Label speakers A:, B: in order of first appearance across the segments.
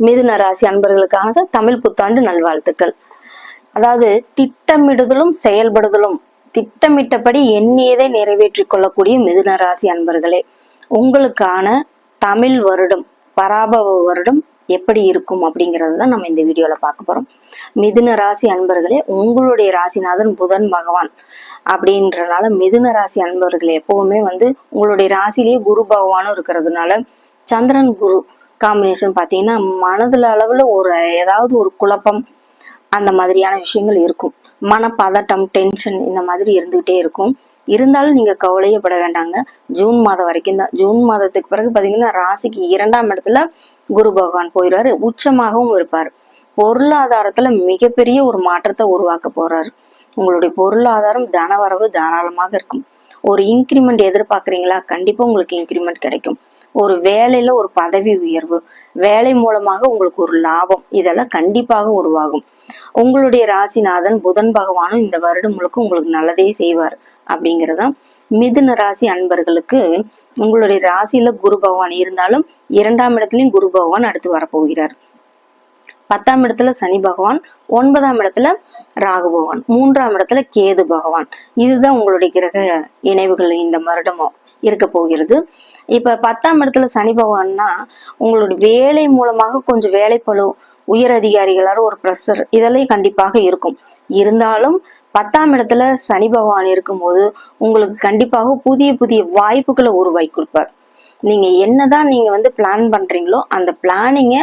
A: மிதுன ராசி அன்பர்களுக்கான தமிழ் புத்தாண்டு நல்வாழ்த்துக்கள். அதாவது திட்டமிடுதலும் செயல்படுதலும், திட்டமிட்டபடி எண்ணியதை நிறைவேற்றிக் கொள்ளக்கூடிய மிதுன ராசி அன்பர்களே, உங்களுக்கான தமிழ் வருடம் பராபவ வருடம் எப்படி இருக்கும் அப்படிங்கிறது தான் நம்ம இந்த வீடியோல பார்க்க போறோம். மிதுன ராசி அன்பர்களே, உங்களுடைய ராசிநாதன் புதன் பகவான் அப்படின்றனால மிதுன ராசி அன்பர்களே எப்பவுமே உங்களுடைய ராசிலேயே குரு பகவானும் இருக்கிறதுனால சந்திரன் குரு காம்பினேஷன் பார்த்தீங்கன்னா மனதுல அளவுல ஏதாவது ஒரு குழப்பம் அந்த மாதிரியான விஷயங்கள் இருக்கும். மனப்பதட்டம், டென்ஷன் இந்த மாதிரி இருந்துகிட்டே இருக்கும். இருந்தாலும் நீங்க கவலையப்பட வேண்டாங்க. ஜூன் மாதம் வரைக்கும் தான். ஜூன் மாதத்துக்கு பிறகு பாத்தீங்கன்னா ராசிக்கு 2ஆம் இடத்துல குரு பகவான் போயிடுவாரு, உச்சமாகவும் இருப்பாரு. பொருளாதாரத்துல மிகப்பெரிய ஒரு மாற்றத்தை உருவாக்க போறாரு. உங்களுடைய பொருளாதாரம் தனவரவு தாராளமாக இருக்கும். ஒரு இன்கிரிமெண்ட் எதிர்பார்க்குறீங்களா? கண்டிப்பா உங்களுக்கு இன்கிரிமெண்ட் கிடைக்கும். ஒரு வேலையில ஒரு பதவி உயர்வு, வேலை மூலமாக உங்களுக்கு ஒரு லாபம், இதெல்லாம் கண்டிப்பாக உருவாகும். உங்களுடைய ராசிநாதன் புதன் பகவானும் இந்த வருடம் முழுக்க உங்களுக்கு நல்லதே செய்வார் அப்படிங்கிறதான் மிதுன ராசி அன்பர்களுக்கு. உங்களுடைய ராசியில குரு பகவான் இருந்தாலும் 2ஆம் இடத்துலயும் குரு பகவான் அடுத்து வரப்போகிறார். 10ஆம் இடத்துல சனி பகவான், 9ஆம் இடத்துல ராகு பகவான், 3ஆம் இடத்துல கேது பகவான். இதுதான் உங்களுடைய கிரக இணைவுகள் இந்த வருடமும் இருக்க போகிறது. இப்ப 10ஆம் இடத்துல சனி பகவான்னா உங்களுடைய வேலை மூலமாக கொஞ்சம் வேலைப்பளு, உயர் அதிகாரிகளால ஒரு ப்ரெஷர் இதெல்லாம் கண்டிப்பாக இருக்கும். இருந்தாலும் 10ஆம் இடத்துல சனி பகவான் இருக்கும்போது உங்களுக்கு கண்டிப்பாக புதிய புதிய வாய்ப்புகளை உருவாக்கி கொடுப்பார். நீங்க என்னதான் நீங்க பிளான் பண்றீங்களோ அந்த பிளானிங்க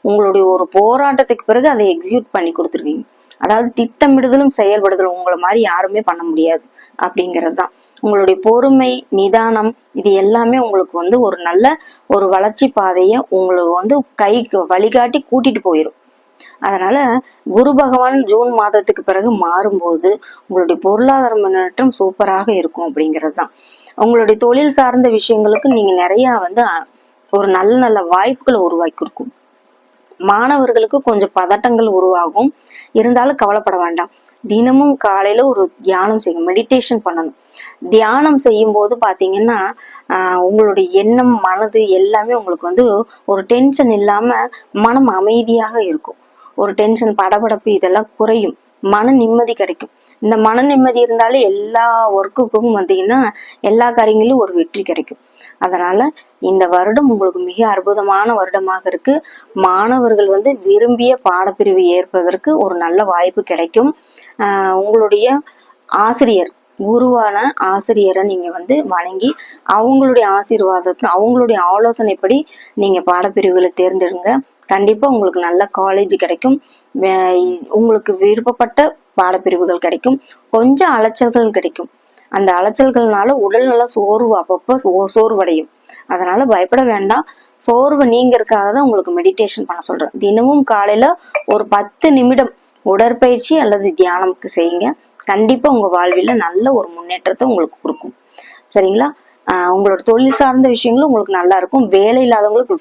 A: உங்களுடைய ஒரு போராட்டத்துக்கு பிறகு அதை எக்ஸிக்யூட் பண்ணி கொடுத்துருவீங்க. அதாவது திட்டமிடுதலும் செயல்படுதலும் உங்களை மாதிரி யாருமே பண்ண முடியாது அப்படிங்கிறது தான். உங்களுடைய பொறுமை, நிதானம் இது எல்லாமே உங்களுக்கு ஒரு நல்ல ஒரு வளர்ச்சி பாதைய உங்களுக்கு கைக்கு வழிகாட்டி கூட்டிட்டு போயிடும். அதனால குரு பகவான் ஜூன் மாதத்துக்கு பிறகு மாறும்போது உங்களுடைய பொருளாதார முன்னேற்றம் சூப்பராக இருக்கும் அப்படிங்கிறது தான். உங்களுடைய தொழில் சார்ந்த விஷயங்களுக்கு நீங்க நிறைய ஒரு நல்ல நல்ல திவாய்ப்புகளை உருவாக்கி கொடுக்கும். மாணவர்களுக்கு கொஞ்சம் பதட்டங்கள் உருவாகும். இருந்தாலும் கவலைப்பட வேண்டாம். தினமும் காலையில ஒரு தியானம் செய்யும், மெடிடேஷன் பண்ணணும். தியானம் செய்யும் போது பாத்தீங்கன்னா உங்களுடைய எண்ணம், மனது எல்லாமே உங்களுக்கு ஒரு டென்ஷன் இல்லாம மனம் அமைதியாக இருக்கும். ஒரு டென்ஷன், படபடப்பு இதெல்லாம் குறையும். மன நிம்மதி கிடைக்கும். இந்த மன நிம்மதி இருந்தாலே எல்லா ஒர்க்குக்கும் எல்லா காரியங்களிலும் ஒரு வெற்றி கிடைக்கும். அதனால இந்த வருடம் உங்களுக்கு மிக அற்புதமான வருடமாக இருக்கு. மாணவர்கள் விரும்பிய பாடப்பிரிவு ஏற்பதற்கு ஒரு நல்ல வாய்ப்பு கிடைக்கும். உங்களுடைய ஆசிரியர், குருவான ஆசிரியரை நீங்க வணங்கி அவங்களுடைய ஆசீர்வாதத்தை, அவங்களுடைய ஆலோசனைப்படி நீங்க பாடப்பிரிவுகளை தேர்ந்தெடுங்க. கண்டிப்பா உங்களுக்கு நல்ல காலேஜ் கிடைக்கும். உங்களுக்கு விருப்பப்பட்ட பாடப்பிரிவுகள் கிடைக்கும். கொஞ்சம் அலைச்சல்கள் கிடைக்கும். அந்த அலைச்சல்கள்னால உடல்நல சோர்வு அப்பப்போ சோர்வடையும். அதனால பயப்பட வேண்டாம். சோர்வு நீங்கிறதுக்காக தான் உங்களுக்கு மெடிடேஷன் பண்ண சொல்றேன். தினமும் காலையில ஒரு 10 நிமிடம் உடற்பயிற்சி அல்லது தியானம்க்கு செய்யுங்க. கண்டிப்பா உங்க வாழ்வில நல்ல ஒரு முன்னேற்றத்தை உங்களுக்கு கொடுக்கும். சரிங்களா? உங்களோட தொழில் சார்ந்த விஷயங்களும் உங்களுக்கு நல்லா இருக்கும். வேலை இல்லாதவங்களுக்கு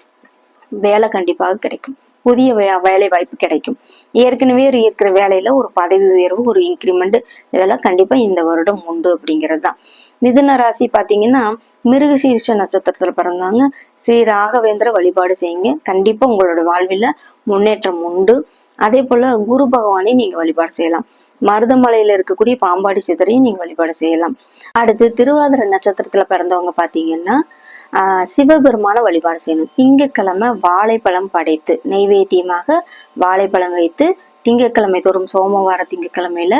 A: வேலை கண்டிப்பாக கிடைக்கும். புதிய வேலை வாய்ப்பு கிடைக்கும். ஏற்கனவே இருக்கிற வேலையில ஒரு பதவி உயர்வு, ஒரு இன்கிரிமெண்ட் இதெல்லாம் கண்டிப்பா இந்த வருடம் உண்டு அப்படிங்கிறது தான். மிதுன ராசி பாத்தீங்கன்னா மிருகசீரிஷ நட்சத்திரத்துல பிறந்தாங்க. ஸ்ரீ ராகவேந்திர வழிபாடு செய்யுங்க. கண்டிப்பா உங்களோட வாழ்வில முன்னேற்றம் உண்டு. அதே போல குரு பகவானை நீங்க வழிபாடு செய்யலாம். மருதமலையில இருக்கக்கூடிய பாம்பாடி சித்தரையும் நீங்க வழிபாடு செய்யலாம். அடுத்து திருவாதிரை நட்சத்திரத்துல பிறந்தவங்க பாத்தீங்கன்னா சிவபெருமான வழிபாடு செய்யணும். திங்கட்கிழமை வாழைப்பழம் படைத்து நெய்வேத்தியமாக வாழைப்பழம் வைத்து திங்கட்கிழமை தோறும், சோமவார திங்கட்கிழமையில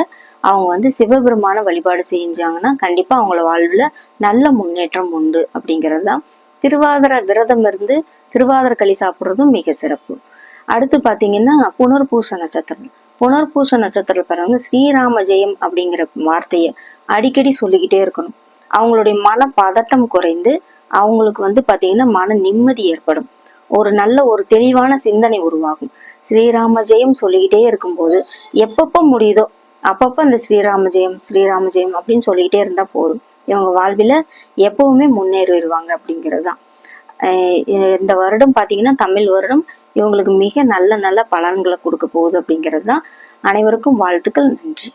A: அவங்க சிவபெருமான வழிபாடு செஞ்சாங்கன்னா கண்டிப்பா அவங்கள வாழ்வுல நல்ல முன்னேற்றம் உண்டு அப்படிங்கிறது தான். திருவாதிரை விரதம் இருந்து திருவாதிரை களி சாப்பிடுறதும் மிக சிறப்பு. அடுத்து பாத்தீங்கன்னா புனர்பூச நட்சத்திரம். புனர்பூச நட்சத்திரத்துல பிறகு ஸ்ரீராம ஜெயம் அப்படிங்கிற வார்த்தைய அடிக்கடி சொல்லிக்கிட்டே இருக்கணும். அவங்களுடைய மன பதட்டம் குறைந்து அவங்களுக்கு பாத்தீங்கன்னா மன நிம்மதி ஏற்படும். ஒரு நல்ல ஒரு தெளிவான சிந்தனை உருவாகும். ஸ்ரீராம ஜெயம் சொல்லிக்கிட்டே இருக்கும்போது எப்பப்ப முடியுதோ அப்பப்ப அந்த ஸ்ரீராம ஜெயம் ஸ்ரீராம ஜெயம் அப்படின்னு சொல்லிக்கிட்டே இருந்தா போதும். இவங்க வாழ்வில எப்பவுமே முன்னேறிடுவாங்க அப்படிங்கிறது தான். இந்த வருடம் பாத்தீங்கன்னா தமிழ் வருடம் இவங்களுக்கு மிக நல்ல நல்ல பலன்களை கொடுக்க போகுது அப்படிங்கிறது தான். அனைவருக்கும் வாழ்த்துக்கள். நன்றி.